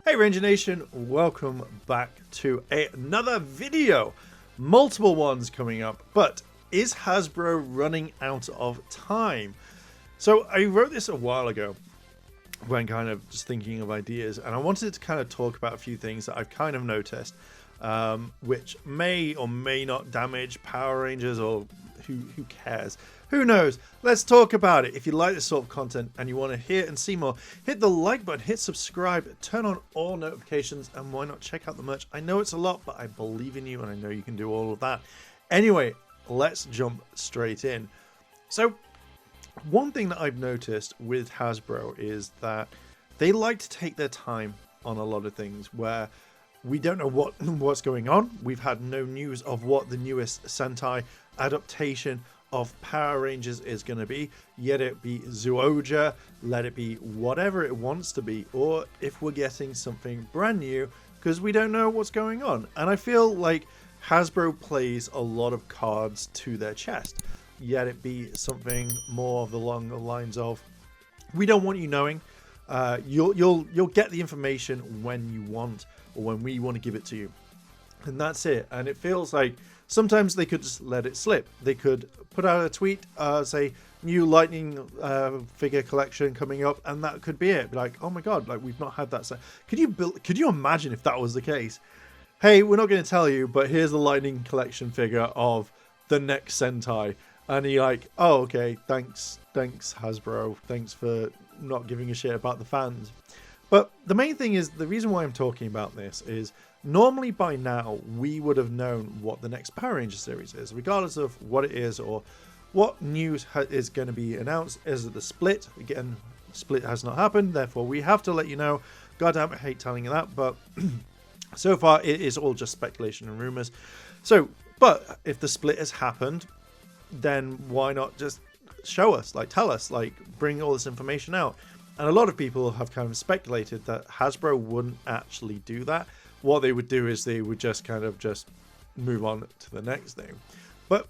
Hey Ranger Nation, welcome back to another video. Multiple ones coming up, but is Hasbro running out of time? So I wrote this a while ago when kind of just thinking of ideas, and I wanted to kind of talk about a few things that I've kind of noticed, which may or may not damage Power Rangers, or who cares? Who knows? Let's talk about it. If you like this sort of content and you want to hear and see more, hit the like button, hit subscribe, turn on all notifications, and why not check out the merch? I know it's a lot, but I believe in you and I know you can do all of that. Anyway, let's jump straight in. So one thing that I've noticed with Hasbro is that they like to take their time on a lot of things where we don't know what's going on. We've had no news of what the newest Sentai adaptation of Power Rangers is going to be, yet it be Zyuohger, let it be whatever it wants to be, or if we're getting something brand new, because we don't know what's going on. And I feel like Hasbro plays a lot of cards to their chest, yet it be something more along the lines of, we don't want you knowing. You'll get the information when you want, or when we want to give it to you, and that's it. And it feels like sometimes they could just let it slip. They could put out a tweet, say new lightning figure collection coming up, and that could be it. Be like, oh my god, like we've not had that. Could you imagine if that was the case? Hey, we're not going to tell you, but here's the lightning collection figure of the next Sentai, and you're like, oh okay, thanks Hasbro, thanks for not giving a shit about the fans. But the main thing is, the reason why I'm talking about this is, normally by now we would have known what the next Power Ranger series is, regardless of what it is or what news is going to be announced. Is it the split? Again, split has not happened, therefore we have to let you know. Goddamn, I hate telling you that, but so far it is all just speculation and rumors. So, but if the split has happened, then why not just show us, like tell us, like bring all this information out? And a lot of people have kind of speculated that Hasbro wouldn't actually do that. What they would do is they would just kind of just move on to the next thing. But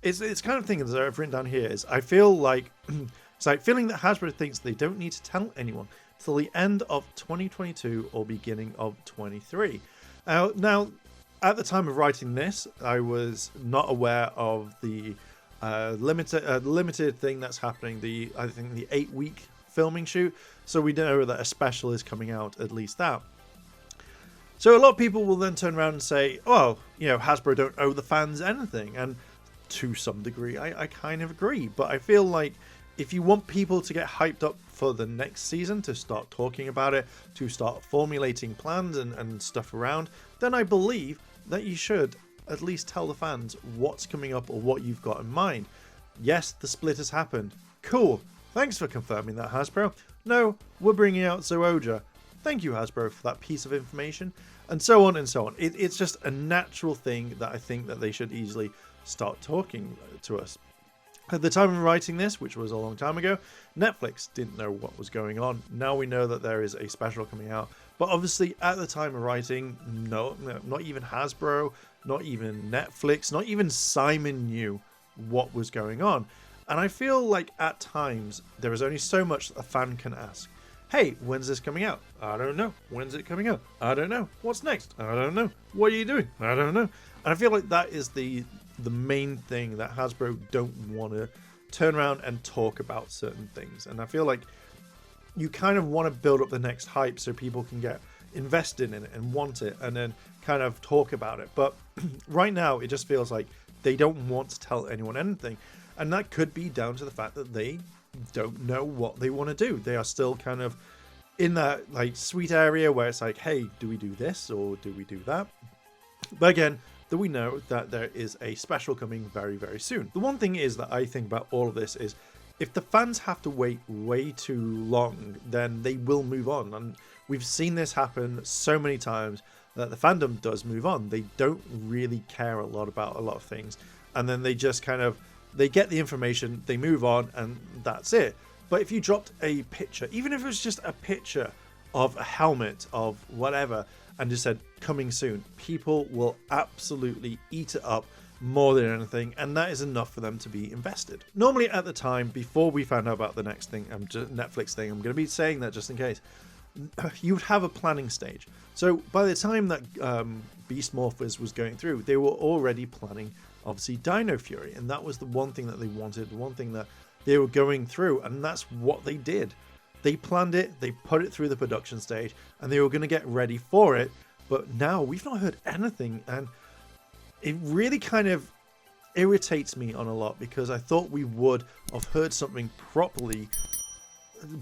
it's kind of thing that I've written down here is, I feel like it's like feeling that Hasbro thinks they don't need to tell anyone till the end of 2022 or beginning of 23. Now, at the time of writing this, I was not aware of the limited thing that's happening. I think the 8-week filming shoot, so we know that a special is coming out, at least that. So a lot of people will then turn around and say, oh, you know, Hasbro don't owe the fans anything, and to some degree I kind of agree, but I feel like if you want people to get hyped up for the next season, to start talking about it, to start formulating plans and stuff around, then I believe that you should at least tell the fans what's coming up or what you've got in mind. Yes, the split has happened. Cool. Thanks for confirming that, Hasbro. No, we're bringing out Zyuohger. Thank you, Hasbro, for that piece of information. And so on and so on. It's just a natural thing that I think that they should easily start talking to us. At the time of writing this, which was a long time ago, Netflix didn't know what was going on. Now we know that there is a special coming out. But obviously, at the time of writing, no, not even Hasbro, not even Netflix, not even Simon knew what was going on. And I feel like at times there is only so much a fan can ask. Hey, when's this coming out? I don't know. When's it coming out? I don't know. What's next? I don't know. What are you doing? I don't know. And I feel like that is the main thing that Hasbro don't want to turn around and talk about certain things. And I feel like you kind of want to build up the next hype so people can get invested in it and want it and then kind of talk about it. But right now it just feels like they don't want to tell anyone anything. And that could be down to the fact that they don't know what they want to do. They are still kind of in that like sweet area where it's like, hey, do we do this or do we do that? But again, that we know that there is a special coming very, very soon. The one thing is that I think about all of this is, if the fans have to wait way too long, then they will move on. And we've seen this happen so many times that the fandom does move on. They don't really care a lot about a lot of things. And then they just kind of, they get the information, they move on, and that's it. But if you dropped a picture, even if it was just a picture of a helmet of whatever, and just said coming soon, people will absolutely eat it up more than anything, and that is enough for them to be invested. Normally at the time, before we found out about the next thing, Netflix thing, I'm going to be saying that just in case, you would have a planning stage. So by the time that Beast Morphers was going through, they were already planning, obviously, Dino Fury. And that was the one thing that they wanted, the one thing that they were going through. And that's what they did. They planned it, they put it through the production stage, and they were going to get ready for it. But now we've not heard anything. And it really kind of irritates me on a lot, because I thought we would have heard something properly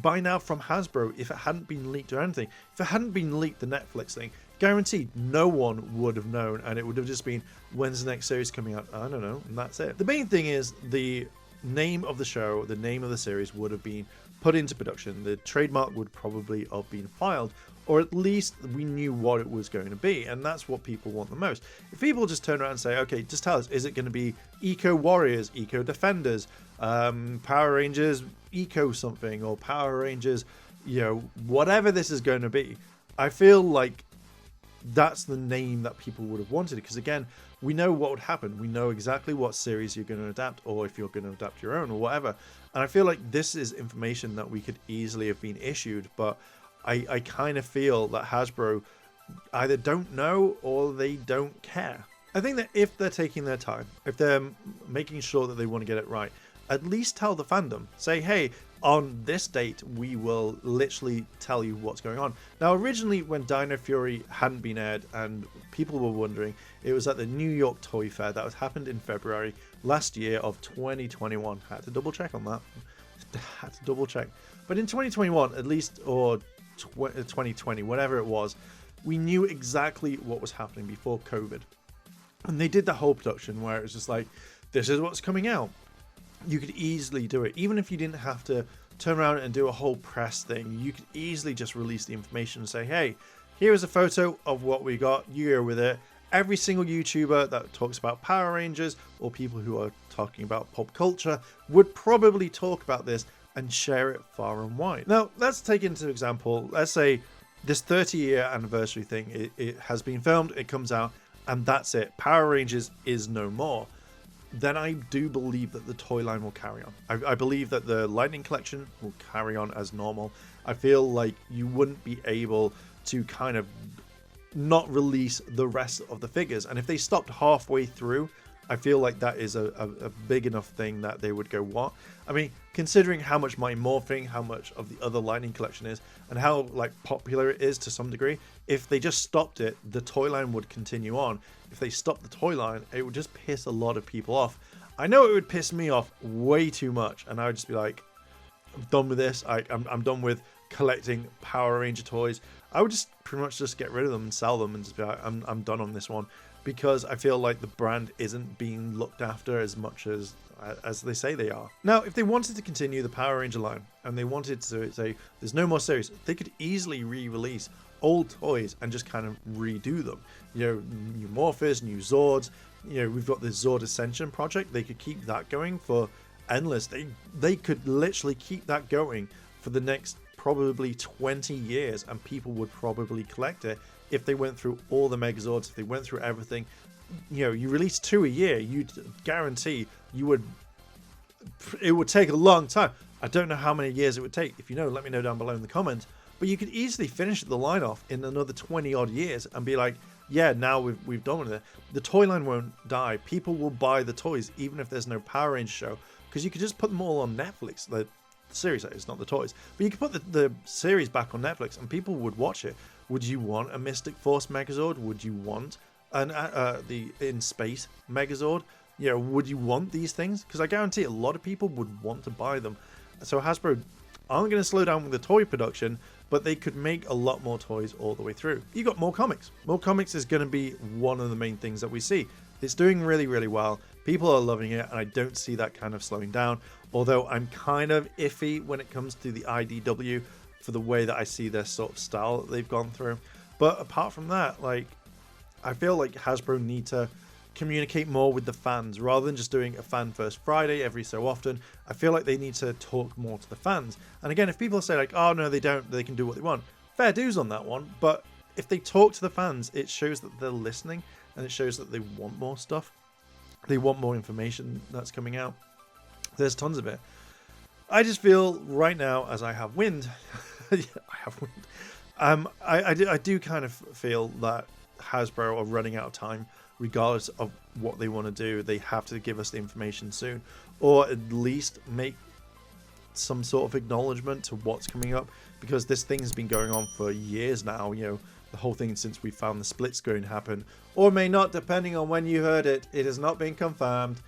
by now from Hasbro if it hadn't been leaked or anything. If it hadn't been leaked, the Netflix thing, guaranteed no one would have known, and it would have just been, when's the next series coming out? I don't know, and that's it. The main thing is the name of the show, the name of the series would have been put into production. The trademark would probably have been filed, or at least we knew what it was going to be, and that's what people want the most. If people just turn around and say, okay, just tell us, is it going to be Eco Warriors, Eco Defenders, Power Rangers Eco something, or Power Rangers, you know, whatever this is going to be, I feel like that's the name that people would have wanted, because again, we know what would happen. We know exactly what series you're going to adapt, or if you're going to adapt your own or whatever. And I feel like this is information that we could easily have been issued, but I kind of feel that Hasbro either don't know or they don't care. I think that if they're taking their time, if they're making sure that they want to get it right, at least tell the fandom. Say, hey, on this date, we will literally tell you what's going on. Now, originally, when Dino Fury hadn't been aired and people were wondering, it was at the New York Toy Fair that happened in February last year of 2021. Had to double check on that. Had to double check. But in 2021, at least, or 2020, whatever it was, we knew exactly what was happening before COVID. And they did the whole production where it was just like, this is what's coming out. You could easily do it. Even if you didn't have to turn around and do a whole press thing, you could easily just release the information and say, hey, here is a photo of what we got, you go with it. Every single YouTuber that talks about Power Rangers, or people who are talking about pop culture, would probably talk about this and share it far and wide. Now, let's take into example, let's say this 30-year anniversary thing, it has been filmed, it comes out, and that's it. Power Rangers is no more. Then I do believe that the toy line will carry on. I believe that the Lightning Collection will carry on as normal. I feel like you wouldn't be able to kind of not release the rest of the figures. And if they stopped halfway through, I feel like that is a big enough thing that they would go, what? I mean, considering how much Mighty Morphing, how much of the other Lightning Collection is, and how like popular it is to some degree, if they just stopped it, the toy line would continue on. If they stopped the toy line, it would just piss a lot of people off. I know it would piss me off way too much, and I would just be like, I'm done with this. I'm done with collecting Power Ranger toys. I would just pretty much just get rid of them and sell them and just be like, I'm done on this one. Because I feel like the brand isn't being looked after as much as they say they are. Now, if they wanted to continue the Power Ranger line and they wanted to say there's no more series, they could easily re-release old toys and just kind of redo them. You know, new Morphers, new Zords. You know, we've got the Zord Ascension project. They could keep that going for endless. They could literally keep that going for the next probably 20 years, and people would probably collect it. If they went through all the Megazords, if they went through everything, you know, you release 2 a year, you'd guarantee it would take a long time. I don't know how many years it would take. If you know, let me know down below in the comments. But you could easily finish the line off in another 20 odd years and be like, yeah, now we've done with it. The toy line won't die. People will buy the toys even if there's no Power Rangers show, because you could just put them all on Netflix. The series, it's not the toys, but you could put the series back on Netflix and people would watch it. Would you want a Mystic Force Megazord? Would you want the In Space Megazord? You know, would you want these things? Because I guarantee a lot of people would want to buy them. So Hasbro aren't going to slow down with the toy production, but they could make a lot more toys all the way through. You got more comics. More comics is going to be one of the main things that we see. It's doing really, really well. People are loving it, and I don't see that kind of slowing down. Although I'm kind of iffy when it comes to the IDW, for the way that I see their sort of style that they've gone through. But apart from that, like, I feel like Hasbro need to communicate more with the fans rather than just doing a Fan First Friday every so often. I feel like they need to talk more to the fans. And again, if people say like, oh no, they don't, they can do what they want, fair dues on that one. But if they talk to the fans, it shows that they're listening, and it shows that they want more stuff. They want more information that's coming out. There's tons of it. I just feel right now, as I have wind, I do kind of feel that Hasbro are running out of time. Regardless of what they want to do, they have to give us the information soon, or at least make some sort of acknowledgement to what's coming up, because this thing has been going on for years now. You know, the whole thing since we found the split's going to happen, or may not, depending on when you heard it. It has not been confirmed.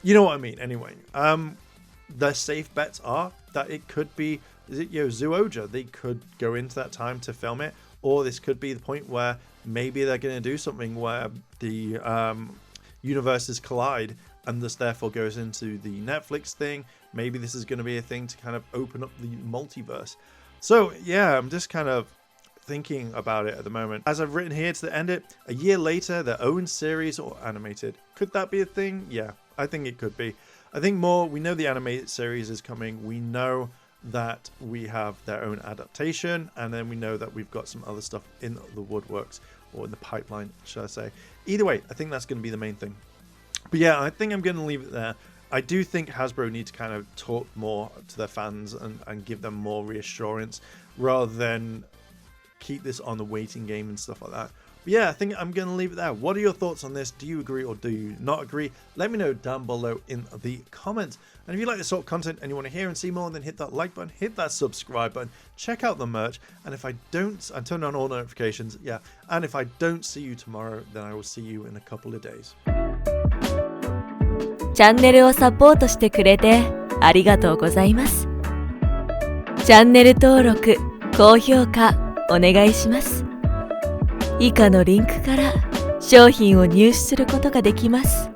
You know what I mean. Anyway, the safe bets are that it could be, Zooja. They could go into that time to film it, or this could be the point where maybe they're going to do something where the universes collide, and this therefore goes into the Netflix thing. Maybe this is going to be a thing to kind of open up the multiverse. So yeah, I'm just kind of thinking about it at the moment. As I've written here to end it, a year later, their own series or animated. Could that be a thing? Yeah, I think it could be. I think more, we know the animated series is coming. We know that we have their own adaptation, and then we know that we've got some other stuff in the woodworks, or in the pipeline, should I say. Either way, I think that's going to be the main thing. But yeah, I think I'm going to leave it there. I do think Hasbro need to kind of talk more to their fans and give them more reassurance, rather than keep this on the waiting game and stuff like that. But yeah, I think I'm going to leave it there. What are your thoughts on this? Do you agree or do you not agree? Let me know down below in the comments. And if you like this sort of content and you want to hear and see more, then hit that like button, hit that subscribe button, check out the merch. And if I turn on all notifications, yeah. And if I don't see you tomorrow, then I will see you in a couple of days. チャンネルをサポートしてくれてありがとうございます。チャンネル登録、高評価お願いします。以下のリンクから商品を入手することができます。